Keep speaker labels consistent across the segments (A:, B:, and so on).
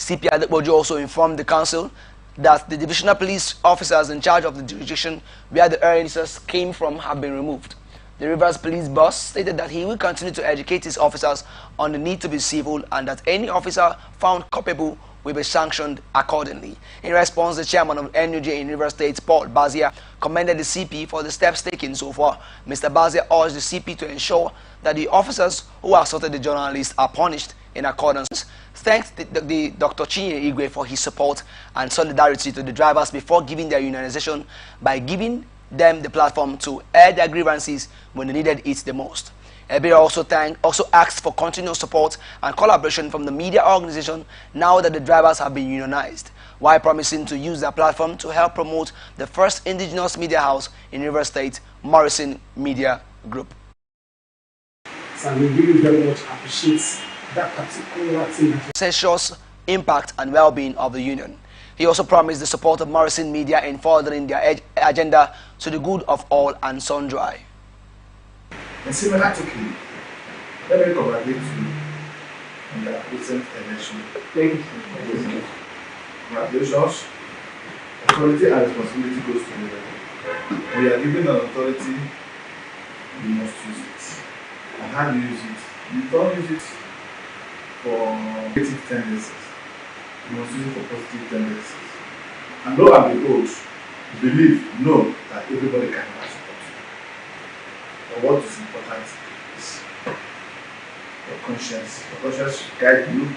A: CP Adekbojo also informed the council that the divisional police officers in charge of the jurisdiction where the earnings came from have been removed. The Rivers police boss stated that he will continue to educate his officers on the need to be civil and that any officer found culpable will be sanctioned accordingly. In response, the chairman of NUJ in Rivers State, Paul Bazia, commended the CP for the steps taken so far. Mr. Bazia urged the CP to ensure that the officers who assaulted the journalists are punished in accordance. Thanked the Dr. Chinye Igwe for his support and solidarity to the drivers before giving their unionization by giving them the platform to air their grievances when they needed it the most. Ebira also asked for continuous support and collaboration from the media organization now that the drivers have been unionized, while promising to use their platform to help promote the first indigenous media house in River State, Morrison Media Group.
B: So we really very much appreciate that particular thing.
A: Ensures impact and well-being of the union. He also promised the support of Morrison Media in furthering their agenda to the good of all and sundry.
C: And similarly, let me congratulate you on the recent election.
B: Thank you.
C: Congratulations. Authority and responsibility goes together. We are given an authority, we must use it. And how do you use it? You don't use it for negative tendencies. You must use it for positive tendencies. And lo and behold, know that everybody can have support. But what is important is your conscience. Your conscience should guide you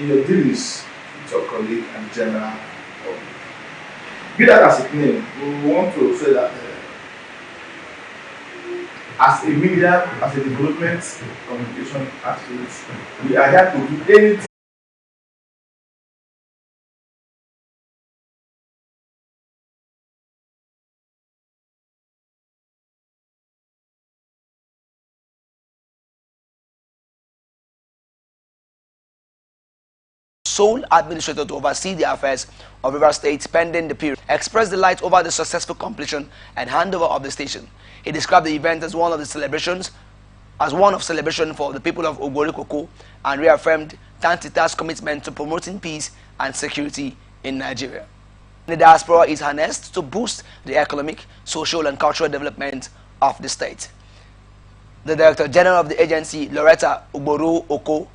C: in your dealings with your colleague and general public. Be that as it may, we want to say that as a media, as a development communication activity, we are here to do anything.
A: Sole administrator to oversee the affairs of River State pending the period, expressed delight over the successful completion and handover of the station. He described the event as one of celebration for the people of Ogorikoko and reaffirmed Tantita's commitment to promoting peace and security in Nigeria. The diaspora is harnessed to boost the economic, social and cultural development of the state. The Director General of the agency, Loretta Ugboro Oko,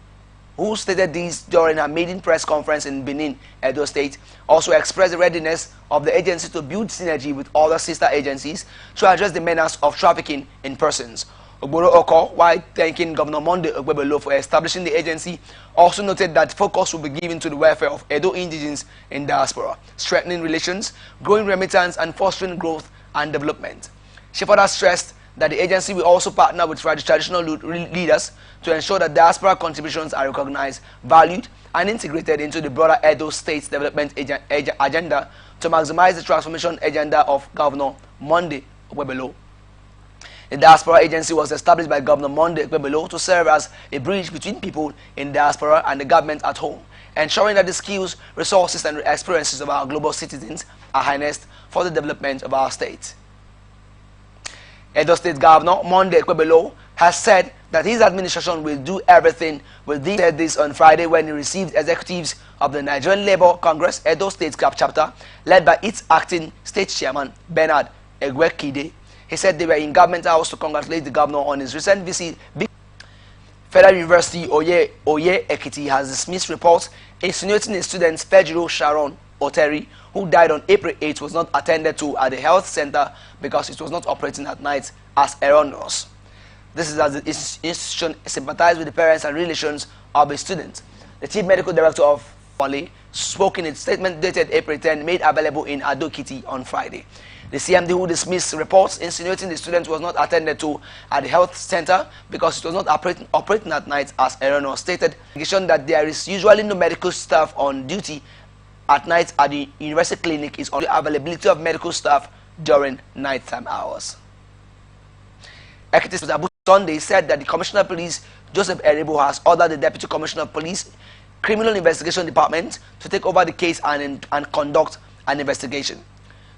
A: who stated this during her maiden press conference in Benin, Edo State, also expressed the readiness of the agency to build synergy with other sister agencies to address the menace of trafficking in persons. Ogboro Oko, while thanking Governor Monday Ogbebelo for establishing the agency, also noted that focus will be given to the welfare of Edo indigenes in diaspora, strengthening relations, growing remittance, and fostering growth and development. She further stressed that the agency will also partner with traditional leaders to ensure that diaspora contributions are recognized, valued, and integrated into the broader Edo State's development agenda to maximize the transformation agenda of Governor Monday Ogbebelo. The diaspora agency was established by Governor Monday Ogbebelo to serve as a bridge between people in diaspora and the government at home, ensuring that the skills, resources, and experiences of our global citizens are harnessed for the development of our state. Edo State Governor Monday Ogbebelo has said that his administration will do everything with this. He said this on Friday when he received executives of the Nigerian Labour Congress Edo State chapter, led by its acting state chairman Bernard Egwekide. He said they were in Government House to congratulate the governor on his recent visit. Federal University Oye Ekiti has dismissed reports insinuating a student, Fejiro Sharon Oteri, who died on April 8, was not attended to at the health center because it was not operating at night as erroneous. This is as the institution sympathized with the parents and relations of the student. The chief medical director of Wale spoke in a statement dated April 10, made available in Ado-Ekiti on Friday. The CMD, who dismissed reports insinuating the student was not attended to at the health center because it was not operating at night as erroneous, stated that there is usually no medical staff on duty at night at the university clinic is only availability of medical staff during nighttime hours. Ekiti Abu Sunday said that the Commissioner of Police, Joseph Eribo, has ordered the Deputy Commissioner of Police, Criminal Investigation Department to take over the case and conduct an investigation.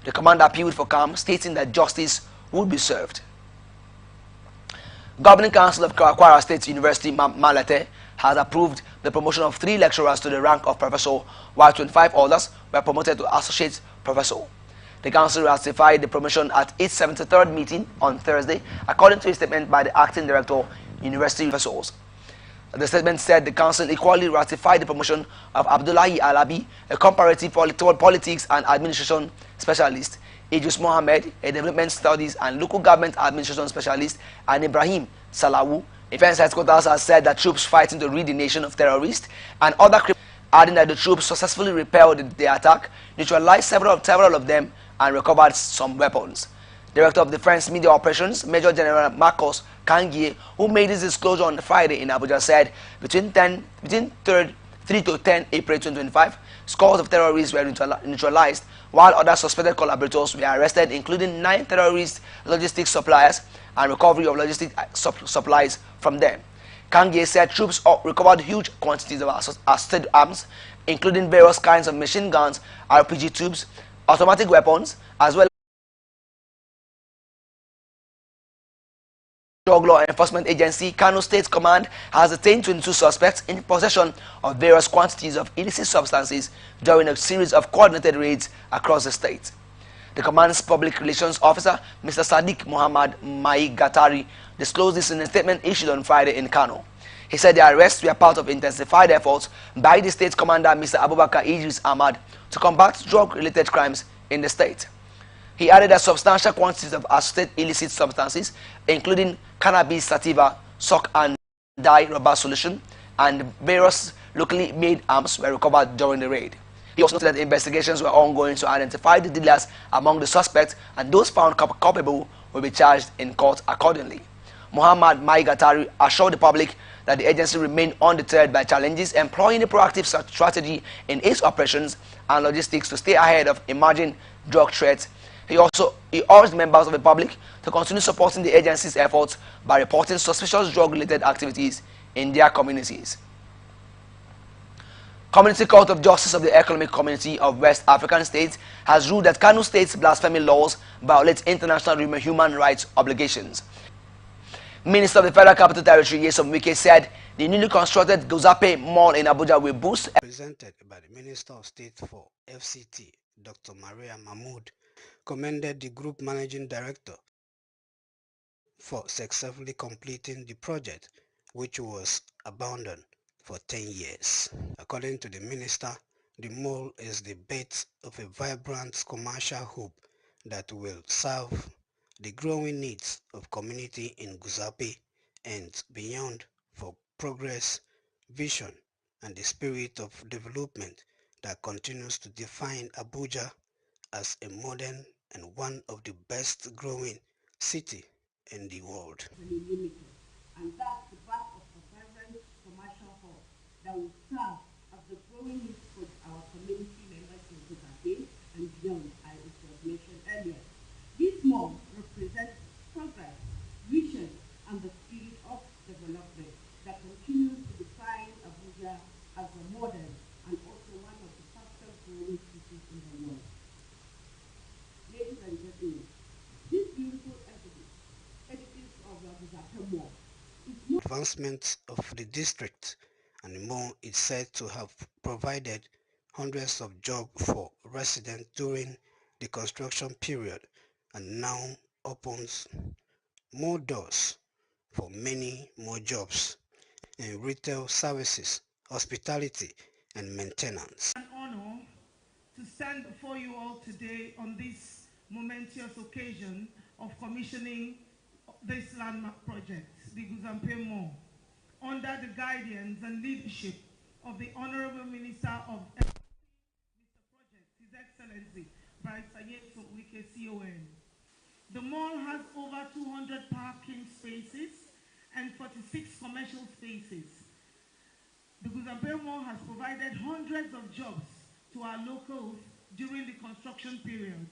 A: The commander appealed for calm, stating that justice would be served. Governing Council of Kwara State University, Malete, has approved the promotion of 3 lecturers to the rank of professor, while 25 others were promoted to associate professor. The council ratified the promotion at its 73rd meeting on Thursday, according to a statement by the acting director, University Professors. The statement said the council equally ratified the promotion of Abdullahi Alabi, a comparative politics and administration specialist, Idris Mohammed, a development studies and local government administration specialist, and Ibrahim Salawu. Defense headquarters has said that troops fighting to rid the nation of terrorists and other criminals, adding that the troops successfully repelled the attack, neutralized several of them, and recovered some weapons. Director of Defense Media Operations, Major General Marcos Kangie, who made this disclosure on Friday in Abuja, said between 3 to 10 April 2025, scores of terrorists were neutralized, while other suspected collaborators were arrested, including 9 terrorist logistics suppliers and recovery of logistic supplies from them. Kangie said troops recovered huge quantities of assorted arms, including various kinds of machine guns, RPG tubes, automatic weapons, as well as Drug Law Enforcement Agency. Kano State Command has detained 22 suspects in possession of various quantities of illicit substances during a series of coordinated raids across the state. The command's public relations officer, Mr. Sadiq Muhammad Maigatari, disclosed this in a statement issued on Friday in Kano. He said the arrests were part of intensified efforts by the state commander, Mr. Abubakar Idris Ahmad, to combat drug-related crimes in the state. He added that substantial quantities of assorted illicit substances, including cannabis sativa, sock and dye rubber solution, and various locally made arms were recovered during the raid. He also noted that investigations were ongoing to identify the dealers among the suspects, and those found culpable will be charged in court accordingly. Muhammad Maigatari assured the public that the agency remained undeterred by challenges, employing a proactive strategy in its operations and logistics to stay ahead of emerging drug threats. He urged members of the public to continue supporting the agency's efforts by reporting suspicious drug-related activities in their communities. Community Court of Justice of the Economic Community of West African States has ruled that Kano State's blasphemy laws violate international human rights obligations. Minister of the Federal Capital Territory, Nyesom Wike, said the newly constructed Guzape Mall in Abuja will boost.
D: Presented by the Minister of State for FCT, Dr. Maria Mahmood, commended the Group Managing Director for successfully completing the project, which was abandoned for 10 years. According to the minister, the mall is the base of a vibrant commercial hub that will serve the growing needs of community in Guzape and beyond for progress, vision, and the spirit of development that continues to define Abuja as a modern and one of the best growing city in the world.
E: And that's the back of a vibrant commercial hall that will serve as the growing needs for our community members in Guzape and beyond, as it was mentioned earlier. This mall represents progress, vision, and the spirit of development that continues to define Abuja as a modern and also one of the fastest growing cities in the world. Ladies and gentlemen, this beautiful edifice of the Guzape Mall is
D: advancement of the district, and the mall is said to have provided hundreds of jobs for residents during the construction period and now opens more doors for many more jobs in retail services, hospitality, and maintenance.
F: An honor to stand before you all today on this momentous occasion of commissioning this landmark project, the Guzape Mall, under the guidance and leadership of the Honorable Minister of Mr. Project, His Excellency, Barrister Nyesom Wike, CON. The mall has over 200 parking spaces and 46 commercial spaces. The Guzape Mall has provided hundreds of jobs to our locals during the construction period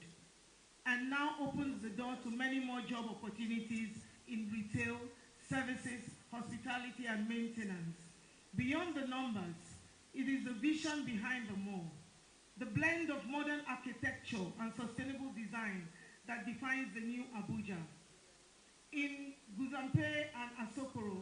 F: and now opens the door to many more job opportunities in retail, services, hospitality, and maintenance. Beyond the numbers, it is the vision behind the mall, the blend of modern architecture and sustainable design that defines the new Abuja. In Guzape and Asokoro,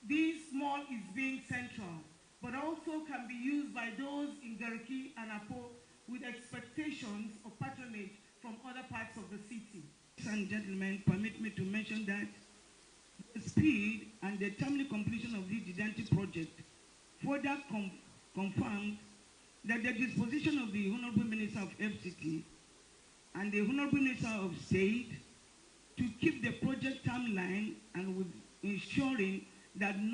F: this mall is being central, but also can be used by those in Gariki and Apo with expectations of patronage from other parts of the city. Ladies and gentlemen, permit me to mention that the speed and the timely completion of the gigantic project further confirmed that the disposition of the Honorable Minister of FCT and the Honorable Minister of State to keep the project timeline and with ensuring that no